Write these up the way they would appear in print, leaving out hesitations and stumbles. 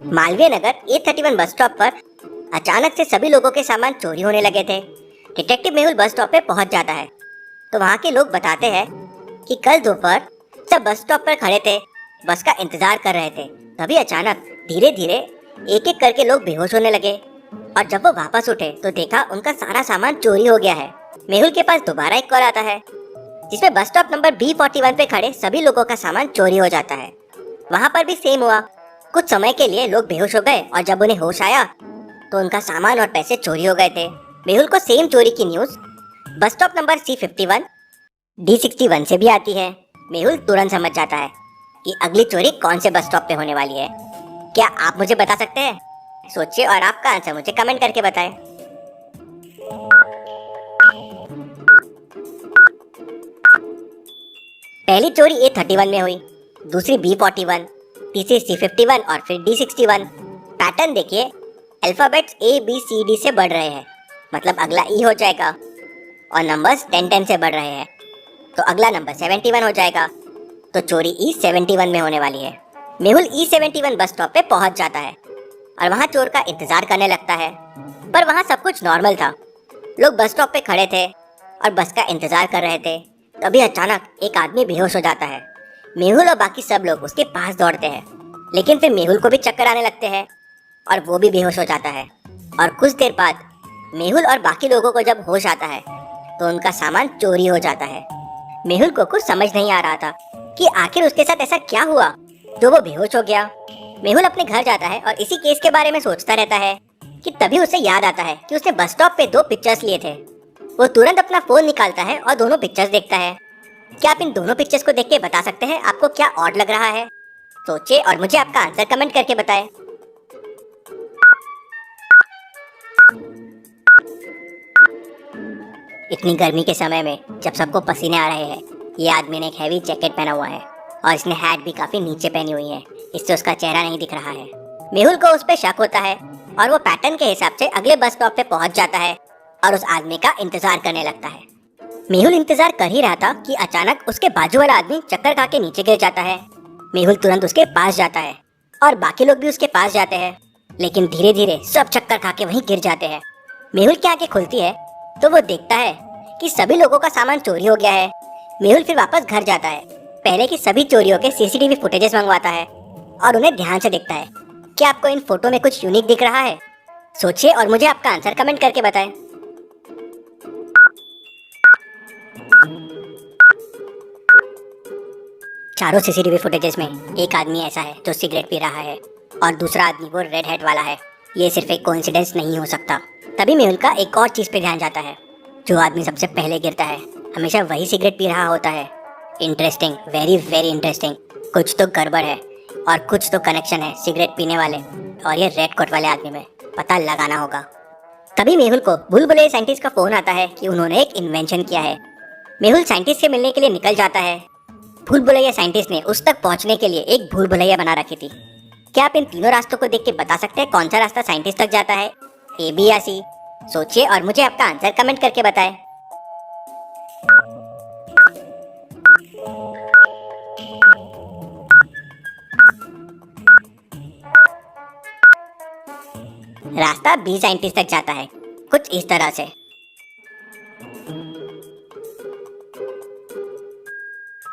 Malviya Nagar A31 bus stop पर अचानक से सभी लोगों के सामान चोरी होने लगे थे। डिटेक्टिव मेहुल बस स्टॉप पे पहुंच जाता है तो वहां के लोग बताते हैं कि कल दोपहर सब बस स्टॉप पर खड़े थे, बस का इंतजार कर रहे थे। तभी अचानक धीरे धीरे एक एक करके लोग बेहोश होने लगे और जब वो वापस उठे तो देखा उनका सारा सामान चोरी हो गया है। मेहुल के पास दोबारा एक कॉल आता है जिसमें बस स्टॉप नंबर B41 पे खड़े सभी लोगों का सामान चोरी हो जाता है। वहाँ पर भी सेम हुआ। कुछ समय के लिए लोग बेहोश हो गए और जब उन्हें होश आया तो उनका सामान और पैसे चोरी हो गए थे। मेहुल को सेम चोरी की news bus stop number C51 D61 से भी आती है। मेहुल तुरंत समझ जाता है कि अगली चोरी कौन से बस स्टॉप पे होने वाली है। क्या आप मुझे बता सकते हैं? सोचिए और आपका आंसर मुझे कमेंट करके बताएं। पहली चोरी A31 में हुई, दूसरी B41, तीसरी C51 और फिर D61। पैटर्न देखिए, अल्फाबेट्स ABCD से बढ़ रहे हैं, मतलब अगला E हो जाएगा, और नंबर्स 10-10 से बढ़ रहे हैं तो अगला नंबर 71 हो जाएगा। तो चोरी E71 में होने वाली है। मेहुल E71 बस स्टॉप पे पहुंच जाता है और वहां चोर का इंतजार करने लगता है, पर वहां सब कुछ नॉर्मल था। लोग बस स्टॉप पे खड़े थे और बस का इंतजार कर रहे थे। तभी अचानक एक आदमी बेहोश हो जाता है। मेहुल और बाकी सब लोग उसके पास दौड़ते हैं, लेकिन फिर मेहुल को भी चक्कर आने लगते हैं और वो भी बेहोश हो जाता है। और कुछ देर बाद मेहुल और बाकी लोगों को जब होश आता है तो उनका सामान चोरी हो जाता है। मेहुल को कुछ समझ नहीं आ रहा था कि आखिर उसके साथ ऐसा क्या हुआ जो वो बेहोश हो गया। मेहुल अपने घर जाता है और इसी केस के बारे में सोचता रहता है कि तभी उसे याद आता है कि उसने बस स्टॉप पे 2 पिक्चर्स लिए थे। वो तुरंत अपना फोन निकालता है और दोनों पिक्चर्स देखता है। क्या आप इन दोनों पिक्चर्स को देख के बता सकते हैं आपको क्या ऑड लग रहा है? सोचिए और मुझे आपका आंसर कमेंट करके बताएं। इतनी गर्मी के समय में जब सबको पसीने आ रहे हैं, ये आदमी ने एक हैवी जैकेट पहना हुआ है और इसने हैट भी काफी नीचे पहनी हुई है, इससे उसका चेहरा नहीं दिख रहा है। मेहुल को उस पे शक होता है और वो पैटर्न के हिसाब से अगले बस स्टॉप पे पहुंच जाता है और उस आदमी का इंतजार करने लगता है। मेहुल इंतजार कर ही रहा था कि अचानक उसके बाजू वाला आदमी चक्कर खा के नीचे गिर जाता है। मेहुल तुरंत उसके पास जाता है और बाकी लोग भी उसके पास जाते हैं, लेकिन धीरे धीरे सब चक्कर खा के वहीं गिर जाते हैं। मेहुल की आंखें खुलती है तो वो देखता है कि सभी लोगों का सामान चोरी हो गया है। मेहुल फिर वापस घर जाता है, पहले की सभी चोरियों के CCTV फुटेजेस मंगवाता है और उन्हें ध्यान से देखता है। क्या आपको इन फोटो में कुछ यूनिक दिख रहा है? सोचिए और मुझे आपका आंसर कमेंट करके बताएं। चारों CCTV फुटेजेस में एक आदमी ऐसा है जो सिगरेट पी रहा है और दूसरा आदमी वो रेड हेड वाला है। ये सिर्फ एक कोइंसिडेंस नहीं हो सकता। तभी मेहुल का एक और चीज पे ध्यान जाता है। जो आदमी सबसे पहले गिरता है हमेशा वही सिगरेट पी रहा होता है। Interesting, very very interesting. कुछ तो गड़बड़ है और कुछ तो कनेक्शन है सिगरेट पीने वाले और ये रेड कोट वाले आदमी में। पता लगाना होगा। तभी मेहुल को भूल भुलैया साइंटिस्ट का फोन आता है कि उन्होंने एक इन्वेंशन किया है। मेहुल साइंटिस्ट से मिलने के लिए निकल जाता है। भूल भुलैया साइंटिस्ट ने उस तक पहुंचने के लिए एक भूल भुलैया बना रखी थी। क्या आप इन तीनों रास्तों को देख के बता सकते हैं कौन सा रास्ता साइंटिस्ट तक जाता है, A, B या C? सोचिए और मुझे आपका आंसर कमेंट करके बताएं। रास्ता B साइंटिस्ट तक जाता है, कुछ इस तरह से।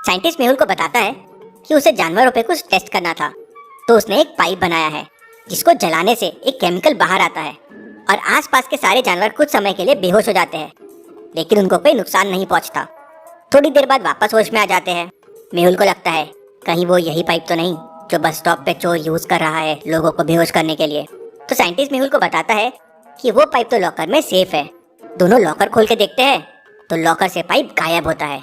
साइंटिस्ट मेहुल को बताता है कि उसे जानवरों पे कुछ टेस्ट करना था, तो उसने एक पाइप बनाया है जिसको जलाने से एक केमिकल बाहर आता है और आसपास के सारे जानवर कुछ समय के लिए बेहोश हो जाते हैं, लेकिन उनको कोई नुकसान नहीं पहुंचता। थोड़ी देर बाद वापस होश में आ जाते हैं। मेहुल को लगता है कहीं वो यही पाइप तो नहीं जो बस स्टॉप पे चोर यूज कर रहा है लोगों को बेहोश करने के लिए। तो साइंटिस्ट मेहुल को बताता है कि वो पाइप तो लॉकर में सेफ है। दोनों लॉकर खोल के देखते हैं तो लॉकर से पाइप गायब होता है।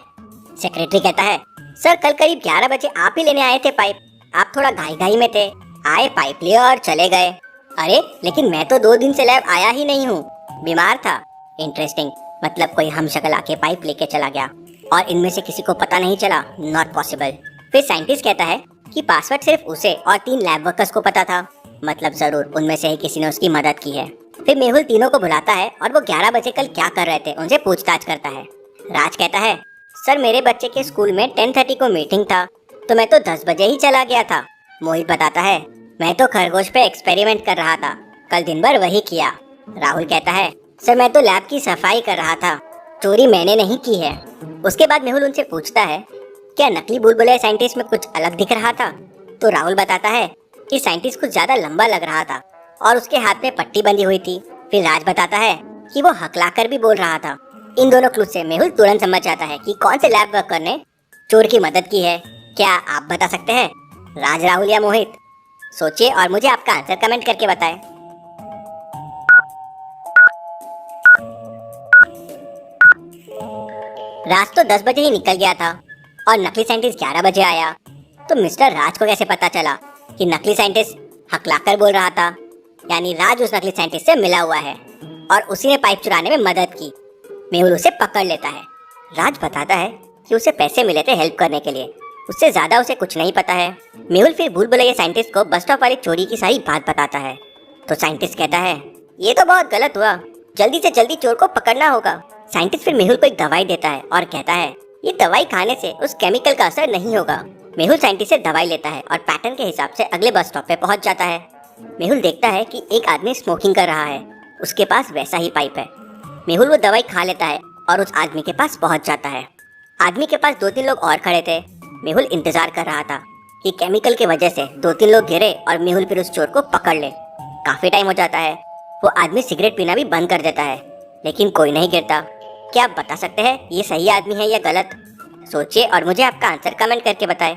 सेक्रेटरी कहता है, सर कल करीब 11 बजे आप ही लेने आए थे पाइप, आप थोड़ा घाई घाई में थे, आए पाइप लिए और चले गए। अरे लेकिन मैं तो 2 दिन से लैब आया ही नहीं हूँ, बीमार था। इंटरेस्टिंग, मतलब कोई हमशक्ल आके पाइप लेके चला गया और इनमें से किसी को पता नहीं चला? Not possible. फिर साइंटिस्ट कहता है कि पासवर्ड सिर्फ उसे और 3 लैब वर्कर्स को पता था, मतलब जरूर उनमें से ही किसी ने उसकी मदद की है। फिर मेहुल तीनों को बुलाता है और वो 11 बजे कल क्या कर रहे थे उनसे पूछताछ करता है। राज कहता है, सर मेरे बच्चे के स्कूल में 10:30 को मीटिंग था तो मैं तो 10 बजे ही चला गया था। मोहित बताता है, मैं तो खरगोश पे एक्सपेरिमेंट कर रहा था, कल दिन भर वही किया। राहुल कहता है, सर मैं तो लैब की सफाई कर रहा था, चोरी मैंने नहीं की है। उसके बाद मेहुल उनसे पूछता है, क्या नकली बुलबुले साइंटिस्ट में कुछ अलग दिख रहा था? तो राहुल बताता है कि साइंटिस्ट कुछ ज्यादा लंबा लग रहा था और उसके हाथ में पट्टी बंधी हुई थी। फिर राज बताता है कि वो हकलाकर भी बोल रहा था। इन दोनों क्लू से मेहुल तुरंत समझ जाता है कि कौन से लैब वर्कर ने चोर की मदद की है। क्या आप बता सकते हैं, राज, राहुल या मोहित? सोचिए और मुझे आपका आंसर कमेंट करके बताएं। राज तो 10 बजे ही निकल गया था और नकली साइंटिस्ट 11 बजे आया। तो मिस्टर राज को कैसे पता चला कि नकली साइंटिस्ट हकलाकर बोल रहा था? यानी राज उस नकली साइंटिस्ट से मिला हुआ है और उसी ने पाइप चुराने में मदद की। मेहुल उसे पकड़ लेता है। राज बताता है कि उसे पैसे मिले थे हेल्प करने के लिए, उससे ज्यादा उसे कुछ नहीं पता है। मेहुल फिर भूल भुलैया साइंटिस्ट को बस स्टॉप वाली चोरी की सारी बात बताता है। तो साइंटिस्ट कहता है, ये तो बहुत गलत हुआ, जल्दी से जल्दी चोर को पकड़ना होगा। साइंटिस्ट फिर मेहुल को एक दवाई देता है और कहता है, ये दवाई खाने से उस केमिकल का असर नहीं होगा। मेहुल साइंटिस्ट से दवाई लेता है और पैटर्न के हिसाब से अगले बस स्टॉप पे पहुंच जाता है। मेहुल देखता है कि एक आदमी स्मोकिंग कर रहा है, उसके पास वैसा ही पाइप है। मेहुल वो दवाई खा लेता है और उस आदमी के पास पहुंच जाता है। आदमी के पास 2-3 लोग और खड़े थे। मेहुल इंतजार कर रहा था कि केमिकल की वजह से 2-3 लोग गिरे और मेहुल फिर उस चोर को पकड़ ले। काफी टाइम हो जाता है। वो आदमी सिगरेट पीना भी बंद कर देता है, लेकिन कोई नहीं गिरता। क्या आप बता सकते हैं ये सही आदमी है या गलत? सोचिए और मुझे आपका आंसर कमेंट करके बताएं।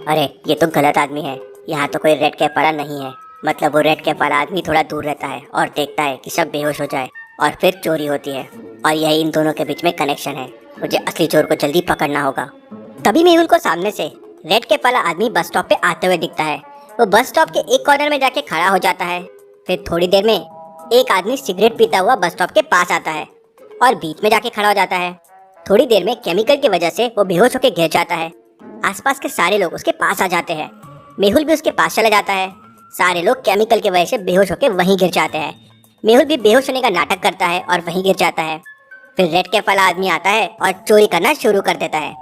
अरे ये तो गलत आदमी है, यहाँ तो कोई रेड कैप वाला नहीं है। मतलब वो रेड कैप वाला आदमी थोड़ा दूर रहता है और देखता है कि सब बेहोश हो जाए और फिर चोरी होती है, और यही इन दोनों के बीच में कनेक्शन है। मुझे असली चोर को जल्दी पकड़ना होगा। तभी मेहुल को सामने से रेड कैप वाला आदमी बस स्टॉप पे आते हुए दिखता है। वो बस स्टॉप के एक कॉर्नर में जाके खड़ा हो जाता है। फिर थोड़ी देर में एक आदमी सिगरेट पीता हुआ बस स्टॉप के पास आता है और बीच में जाके खड़ा हो जाता है। थोड़ी देर में केमिकल की वजह से वो बेहोश होकर गिर जाता है। आसपास के सारे लोग उसके पास आ जाते हैं। मेहुल भी उसके पास चला जाता है। सारे लोग केमिकल की वजह से बेहोश होकर वहीं गिर जाते हैं। मेहुल भी बेहोश होने का नाटक करता है और वहीं गिर जाता है। फिर रेड कैप वाला आदमी आता है और चोरी करना शुरू कर देता है,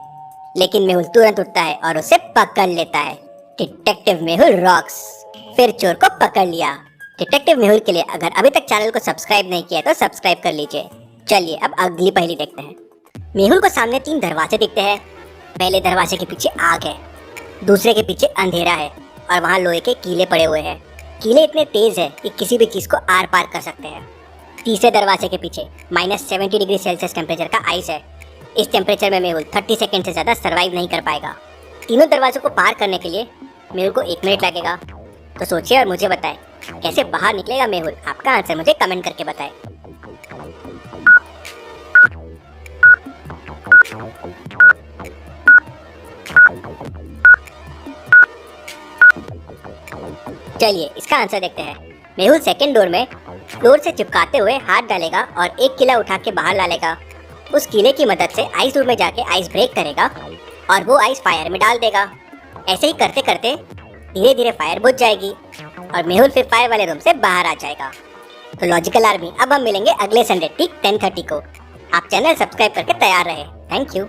लेकिन मेहुल तुरंत उठता है और उसे पकड़ लेता है। Detective Mehul rocks. फिर चोर को पकड़ लिया। डिटेक्टिव मेहुल के लिए अगर अभी तक चैनल को सब्सक्राइब नहीं किया तो सब्सक्राइब कर लीजिए। चलिए अब अगली पहेली देखते हैं। मेहुल को सामने 3 दरवाजे दिखते हैं। पहले दरवाजे के पीछे आग है, दूसरे के पीछे अंधेरा है और वहाँ लोहे के कीले पड़े हुए हैं। कीले इतने तेज है कि किसी भी चीज को आर पार कर सकते हैं। तीसरे दरवाजे के पीछे -70 डिग्री सेल्सियस टेम्परेचर का आइस है। इस टेम्परेचर में मेहुल 30 सेकंड से ज्यादा सरवाइव नहीं कर पाएगा। तीनों दरवाजों को पार करने के लिए मेहुल को 1 मिनट लगेगा। तो सोचिए और मुझे बताएं, कैसे बाहर निकलेगा मेहुल? आपका आंसर मुझे कमेंट करके बताएं। चलिए इसका आंसर देखते हैं। मेहुल सेकंड डोर में फ्लोर से चिपकाते हुए हाथ डालेगा और एक किला उठा के बाहर डालेगा। उस किले की मदद से आइस रूम में जाके आइस ब्रेक करेगा और वो आइस फायर में डाल देगा। ऐसे ही करते करते धीरे धीरे फायर बुझ जाएगी और मेहुल फिर फायर वाले रूम से बाहर आ जाएगा। तो लॉजिकल आर्मी, अब हम मिलेंगे अगले संडे ठीक 10:30 को। आप चैनल सब्सक्राइब करके तैयार रहे। Thank you.